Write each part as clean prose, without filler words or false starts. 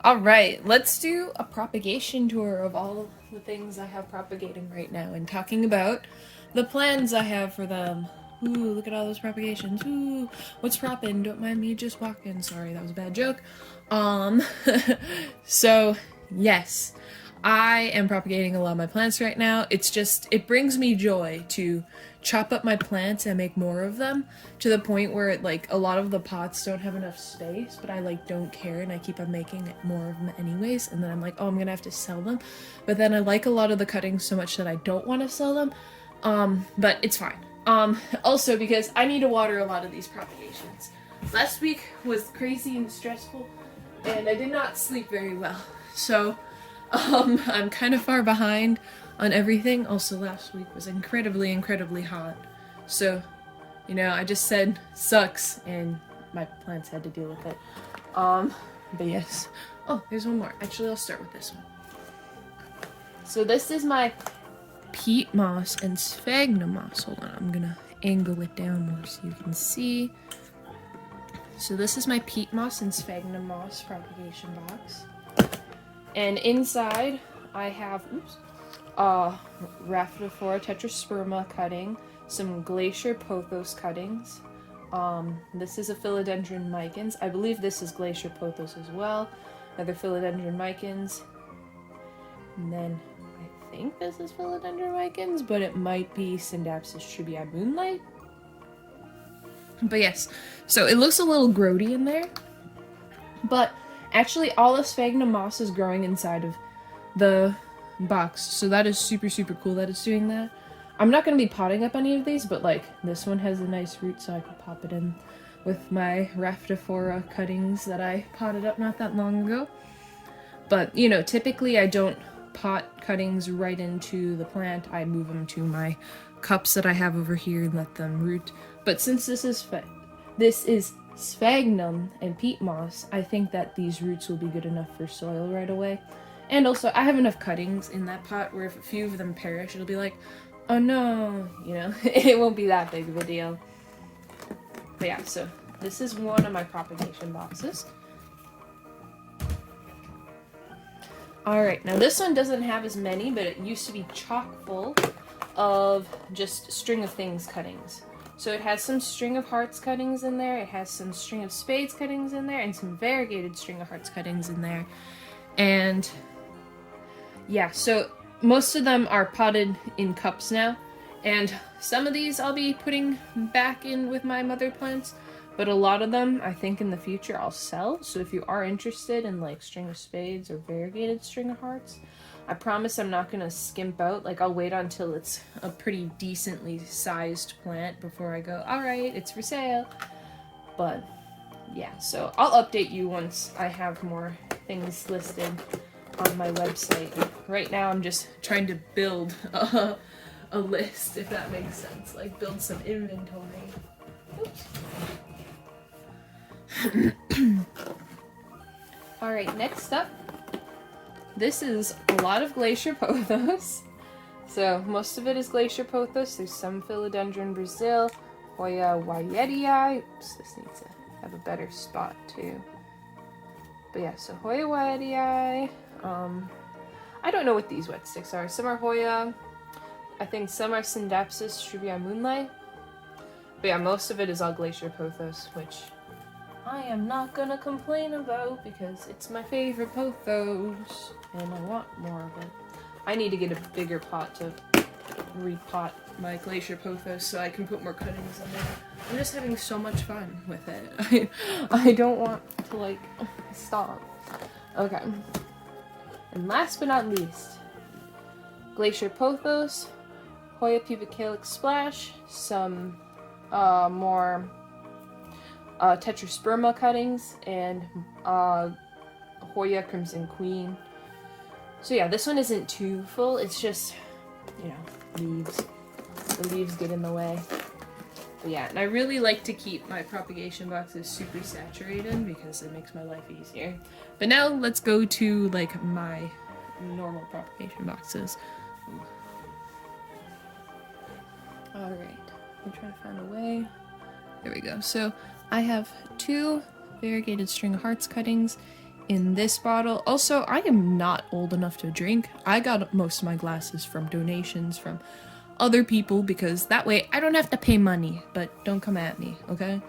Alright, let's do a propagation tour of all the things I have propagating right now and talking about the plans I have for them. Ooh, look at all those propagations. Ooh, what's proppin'? Don't mind me just walking. Sorry, that was a bad joke. Um, so, yes, I am propagating a lot of my plants right now. It brings me joy to chop up my plants and make more of them to the point where a lot of the pots don't have enough space, but I don't care and I keep on making more of them anyways. And then I'm like, oh, I'm gonna have to sell them. But then I like a lot of the cuttings so much that I don't want to sell them. But it's fine. Also because I need to water a lot of these propagations. Last week was crazy and stressful and I did not sleep very well. So, I'm kind of far behind on everything. Also, last week was incredibly, incredibly hot. So, I just said sucks, and my plants had to deal with it. But yes. Oh, there's one more. Actually, I'll start with this one. So this is my peat moss and sphagnum moss. Hold on, I'm gonna angle it down more so you can see. So this is my peat moss and sphagnum moss propagation box. And inside, I have, Rhaphidophora tetrasperma cutting, some Glacier pothos cuttings. This is a Philodendron micans. I believe this is Glacier pothos as well. Another Philodendron micans. And then I think this is Philodendron micans, but it might be Syndapsis tribei moonlight. But yes, so it looks a little grody in there, but actually, all the sphagnum moss is growing inside of the box, so that is super, super cool that it's doing that. I'm not going to be potting up any of these, but this one has a nice root, so I could pop it in with my Rhaphidophora cuttings that I potted up not that long ago. But, typically I don't pot cuttings right into the plant. I move them to my cups that I have over here and let them root. But since this is sphagnum and peat moss, I think that these roots will be good enough for soil right away. And also, I have enough cuttings in that pot where if a few of them perish, it'll be like, oh no, it won't be that big of a deal. But yeah, so this is one of my propagation boxes. Alright, now this one doesn't have as many, but it used to be chock full of just string of things cuttings. So it has some string of hearts cuttings in there, it has some string of spades cuttings in there, and some variegated string of hearts cuttings in there. And yeah, so most of them are potted in cups now, and some of these I'll be putting back in with my mother plants, but a lot of them I think in the future I'll sell. So if you are interested in string of spades or variegated string of hearts, I promise I'm not going to skimp out. I'll wait until it's a pretty decently sized plant before I go, alright, it's for sale. But, yeah, so I'll update you once I have more things listed on my website. Right now I'm just trying to build a list, if that makes sense. Build some inventory. Oops. Alright, next up. This is a lot of Glacier pothos. So most of it is Glacier pothos. There's some Philodendron Brazil, Hoya wyetii. Oops, this needs to have a better spot too. But yeah, so Hoya wyetii. I don't know what these wet sticks are. Some are Hoya. I think some are Syndapsis tribei moonlight. But yeah, most of it is all Glacier pothos, which I am not gonna complain about because it's my favorite pothos and I want more of it. I need to get a bigger pot to repot my Glacier pothos so I can put more cuttings in there. I'm just having so much fun with it. I don't want to stop. Okay. And last but not least, Glacier pothos, Hoya pubicalyx splash, some more tetrasperma cuttings, and Hoya crimson queen. So yeah, this one isn't too full, it's just, leaves. The leaves get in the way. But yeah, and I really like to keep my propagation boxes super saturated because it makes my life easier. But now let's go to my normal propagation boxes. Alright, I'm trying to find a way. There we go. So I have two variegated string of hearts cuttings in this bottle. Also, I am not old enough to drink. I got most of my glasses from donations from other people because that way I don't have to pay money, but don't come at me, okay?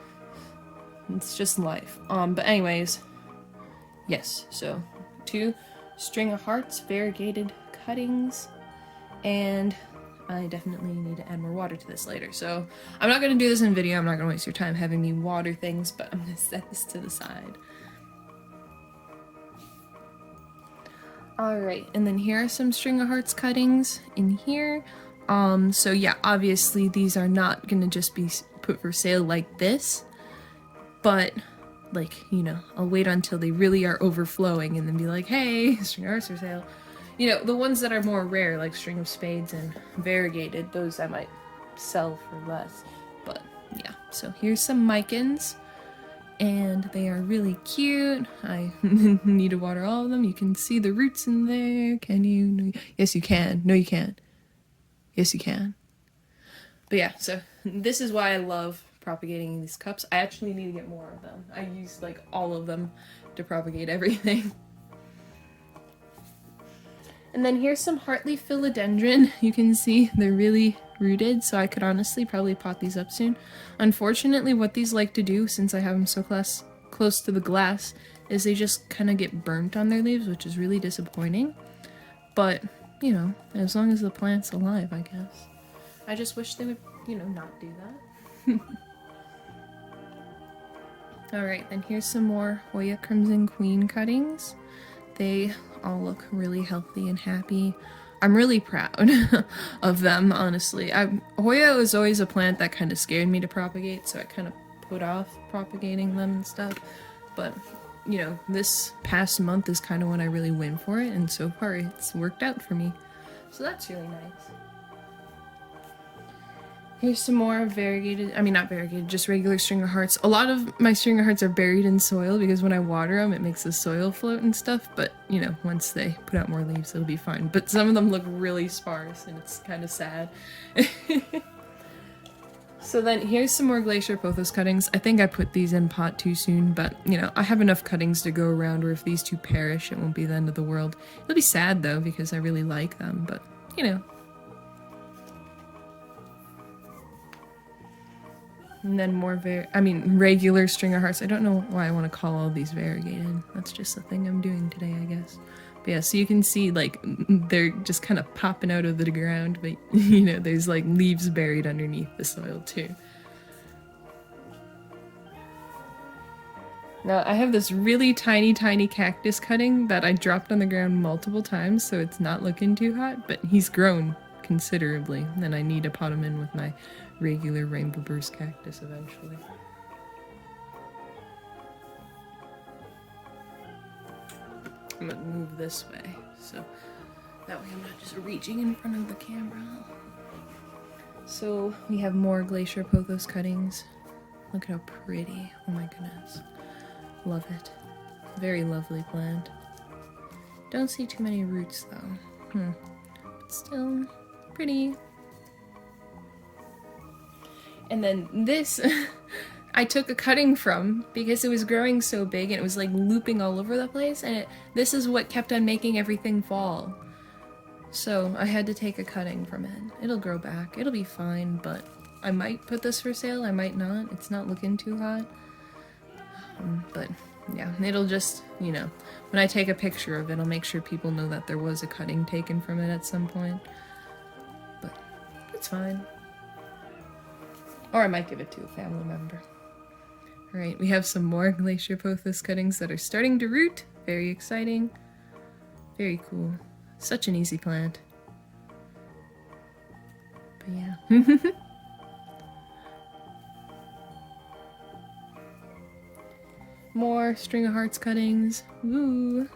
It's just life. But anyways, yes, so 2 string of hearts, variegated cuttings, and I definitely need to add more water to this later. So I'm not going to do this in video, I'm not going to waste your time having me water things, but I'm going to set this to the side. Alright, and then here are some string of hearts cuttings in here. So yeah, obviously these are not going to just be put for sale like this, but like, you know, I'll wait until they really are overflowing and then be like, hey, string of hearts for sale. You know, the ones that are more rare, like string of spades and variegated, those I might sell for less. But yeah, so here's some micans, and they are really cute. I need to water all of them. You can see the roots in there. Can you? No, yes, you can. No, you can't. Yes, you can. But yeah, so this is why I love propagating these cups. I actually need to get more of them. I use like all of them to propagate everything. And then here's some heartleaf philodendron. You can see they're really rooted, so I could honestly probably pot these up soon. Unfortunately, what these like to do, since I have them so close to the glass, is they just kind of get burnt on their leaves, which is really disappointing. But, you know, as long as the plant's alive, I guess. I just wish they would, you know, not do that. Alright, then here's some more Hoya Crimson Queen cuttings. They all look really healthy and happy. I'm really proud of them, honestly. Hoya was always a plant that kind of scared me to propagate, so I kind of put off propagating them and stuff. But, you know, this past month is kind of when I really went for it, and so far it's worked out for me. So that's really nice. Here's some more variegated, I mean not variegated, just regular string of hearts. A lot of my string of hearts are buried in soil because when I water them it makes the soil float and stuff, but you know, once they put out more leaves it'll be fine. But some of them look really sparse and it's kind of sad. So then here's some more Glacier Pothos cuttings. I think I put these in pot too soon, but you know, I have enough cuttings to go around where if these two perish it won't be the end of the world. It'll be sad though because I really like them, but you know. And then more regular string of hearts. I don't know why I want to call all these variegated. That's just the thing I'm doing today, I guess. But yeah, so you can see, like, they're just kind of popping out of the ground, but, you know, there's, like, leaves buried underneath the soil, too. Now, I have this really tiny cactus cutting that I dropped on the ground multiple times, so it's not looking too hot, but he's grown considerably, and I need to pot him in with my regular rainbow burst cactus eventually. I'm gonna move this way so that way I'm not just reaching in front of the camera. So we have more Glacier Pothos cuttings. Look at how pretty. Oh my goodness. Love it. Very lovely plant. Don't see too many roots though. But still pretty. And then this, I took a cutting from because it was growing so big and it was like looping all over the place, and this is what kept on making everything fall. So I had to take a cutting from it. It'll grow back, it'll be fine, but I might put this for sale, I might not. It's not looking too hot. But yeah, it'll just, you know, when I take a picture of it, I'll make sure people know that there was a cutting taken from it at some point. But it's fine. Or I might give it to a family member. Alright, we have some more Glacier Pothos cuttings that are starting to root. Very exciting. Very cool. Such an easy plant. But yeah. More string of hearts cuttings. Woo!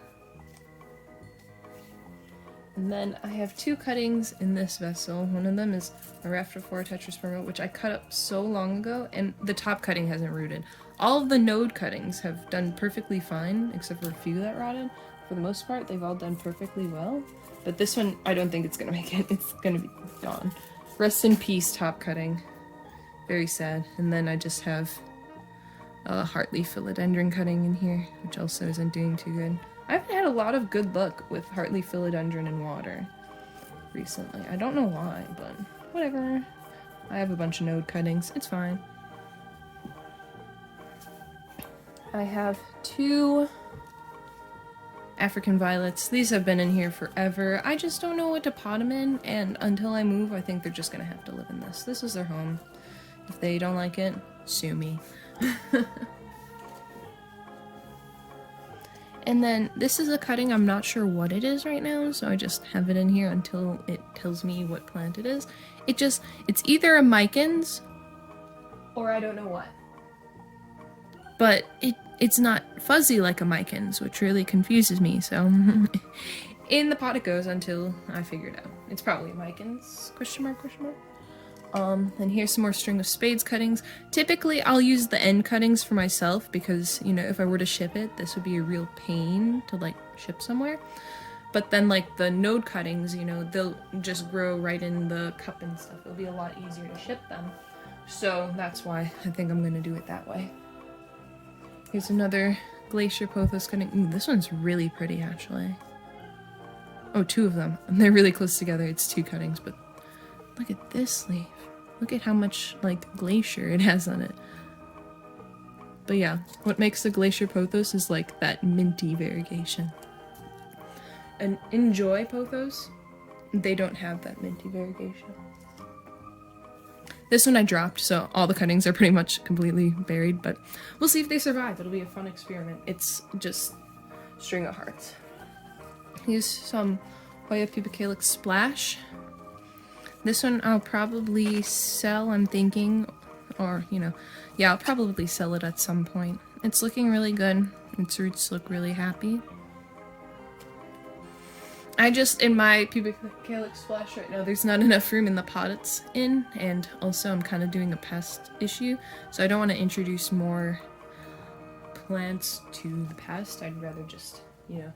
And then I have 2 cuttings in this vessel. One of them is a Raftophora tetrasperma, which I cut up so long ago, and the top cutting hasn't rooted. All of the node cuttings have done perfectly fine, except for a few that rotted. For the most part, they've all done perfectly well. But this one, I don't think it's gonna make it. It's gonna be gone. Rest in peace, top cutting. Very sad. And then I just have a Heartleaf philodendron cutting in here, which also isn't doing too good. I haven't had a lot of good luck with Heartleaf philodendron in water recently. I don't know why, but whatever. I have a bunch of node cuttings. It's fine. I have 2 African violets. These have been in here forever. I just don't know what to pot them in, and until I move, I think they're just gonna have to live in this. This is their home. If they don't like it, sue me. And then this is a cutting, I'm not sure what it is right now, so I just have it in here until it tells me what plant it is. It's either a Micans, or I don't know what. But it's not fuzzy like a Micans, which really confuses me, so in the pot it goes until I figure it out. It's probably a Micans, question mark, question mark. And here's some more string of spades cuttings. Typically, I'll use the end cuttings for myself because, you know, if I were to ship it, this would be a real pain to, like, ship somewhere. But then, like, the node cuttings, you know, they'll just grow right in the cup and stuff. It'll be a lot easier to ship them. So that's why I think I'm gonna do it that way. Here's another glacier pothos cutting. Ooh, this one's really pretty, actually. Oh, 2 of them. And they're really close together. It's 2 cuttings, but look at this leaf. Look at how much, like, glacier it has on it. But yeah, what makes the glacier pothos is, like, that minty variegation. And Enjoy pothos, they don't have that minty variegation. This one I dropped, so all the cuttings are pretty much completely buried, but we'll see if they survive. It'll be a fun experiment. It's just string of hearts. Here's some Hoya pubicalyx splash. This one I'll probably sell, I'm thinking, or, you know, yeah, I'll probably sell it at some point. It's looking really good. Its roots look really happy. I just, in my pubicalyx splash right now, there's not enough room in the pot it's in, and also I'm kind of doing a pest issue, so I don't want to introduce more plants to the pest. I'd rather just, you know,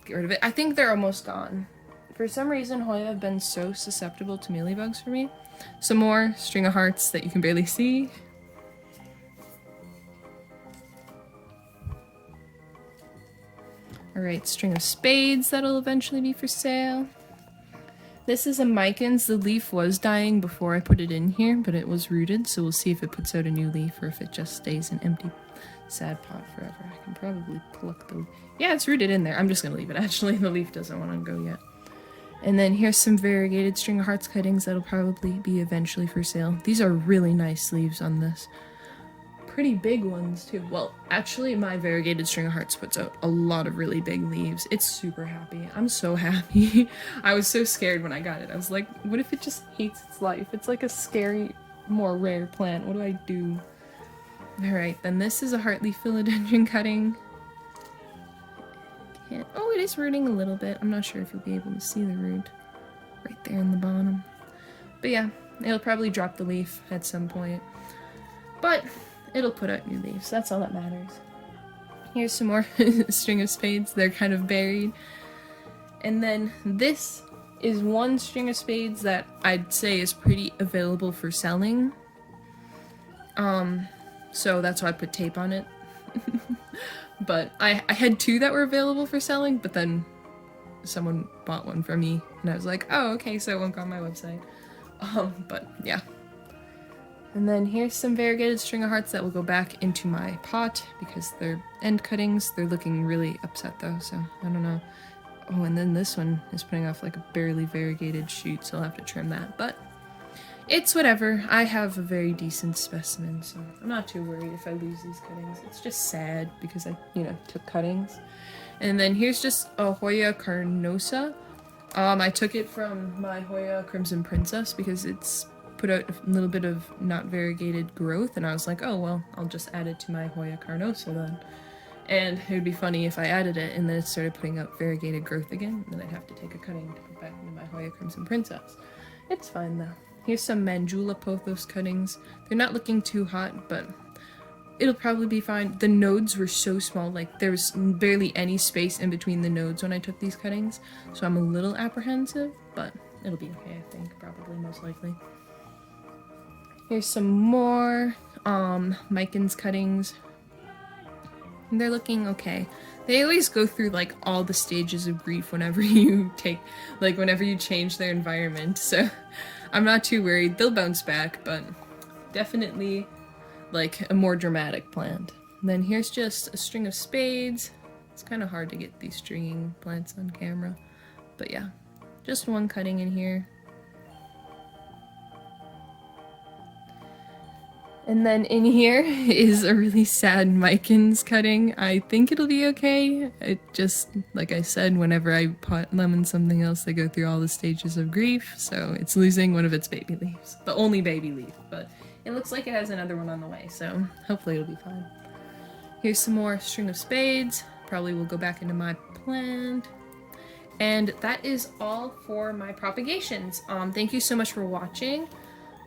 get rid of it. I think they're almost gone. For some reason, Hoya have been so susceptible to mealybugs for me. Some more string of hearts that you can barely see. Alright, string of spades that'll eventually be for sale. This is a Micans. The leaf was dying before I put it in here, but it was rooted, so we'll see if it puts out a new leaf or if it just stays an empty, sad pot forever. I can probably pluck the... Yeah, it's rooted in there. I'm just gonna leave it, actually. The leaf doesn't want to go yet. And then here's some variegated string of hearts cuttings that'll probably be eventually for sale. These are really nice leaves on this. Pretty big ones too. Well, actually my variegated string of hearts puts out a lot of really big leaves. It's super happy. I'm so happy. I was so scared when I got it. I was like, what if it just hates its life? It's like a scary, more rare plant. What do I do? Alright, then this is a Heartleaf philodendron cutting. Oh, it is rooting a little bit. I'm not sure if you'll be able to see the root right there in the bottom. But yeah, it'll probably drop the leaf at some point. But it'll put out new leaves. That's all that matters. Here's some more string of spades. They're kind of buried. And then this is one string of spades that I'd say is pretty available for selling. So that's why I put tape on it. But I had 2 that were available for selling, but then someone bought one from me, and I was like, oh, okay, so it won't go on my website. But yeah. And then here's some variegated string of hearts that will go back into my pot, because they're end cuttings. They're looking really upset though, so I don't know. Oh, and then this one is putting off like a barely variegated shoot, so I'll have to trim that, but it's whatever. I have a very decent specimen, so I'm not too worried if I lose these cuttings. It's just sad because I, you know, took cuttings. And then here's just a Hoya carnosa. I took it from my Hoya Crimson Princess because it's put out a little bit of not variegated growth, and I was like, oh well, I'll just add it to my Hoya carnosa then. And it would be funny if I added it and then it started putting out variegated growth again, and then I'd have to take a cutting to put back into my Hoya Crimson Princess. It's fine though. Here's some Manjula pothos cuttings. They're not looking too hot, but it'll probably be fine. The nodes were so small, like there was barely any space in between the nodes when I took these cuttings, so I'm a little apprehensive, but it'll be okay, I think, probably, most likely. Here's some more Miken's cuttings. They're looking okay. They always go through like all the stages of grief whenever you whenever you change their environment, so I'm not too worried. They'll bounce back, but definitely like a more dramatic plant. And then here's just a string of spades. It's kind of hard to get these stringing plants on camera, but yeah, just one cutting in here. And then in here is a really sad Miken's cutting. I think it'll be okay. It just, like I said, whenever I pot them in something else, they go through all the stages of grief, so it's losing one of its baby leaves. The only baby leaf, but it looks like it has another one on the way, so hopefully it'll be fine. Here's some more string of spades. Probably will go back into my plant. And that is all for my propagations. Thank you so much for watching.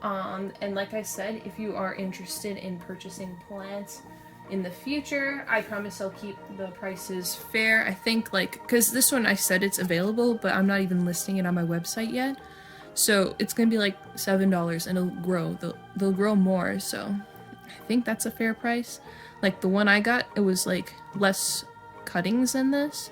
And like I said, if you are interested in purchasing plants in the future, I promise I'll keep the prices fair. I think because this one I said it's available, but I'm not even listing it on my website yet. So it's gonna be like $7 and it'll grow. They'll grow more, so I think that's a fair price. Like the one I got, it was like less cuttings than this.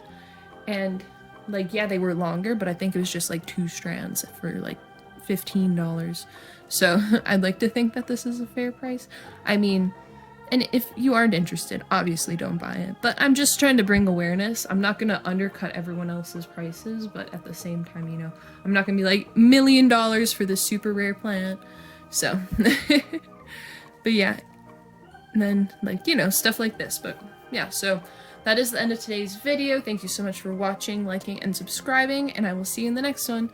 And like, yeah, they were longer, but I think it was just like 2 strands for like $15. So I'd like to think that this is a fair price. I mean, and if you aren't interested, obviously don't buy it. But I'm just trying to bring awareness. I'm not gonna undercut everyone else's prices, but at the same time, you know, I'm not gonna be like $1 million for this super rare plant. So, but yeah, and then like, you know, stuff like this. But yeah, so that is the end of today's video. Thank you so much for watching, liking, and subscribing, and I will see you in the next one.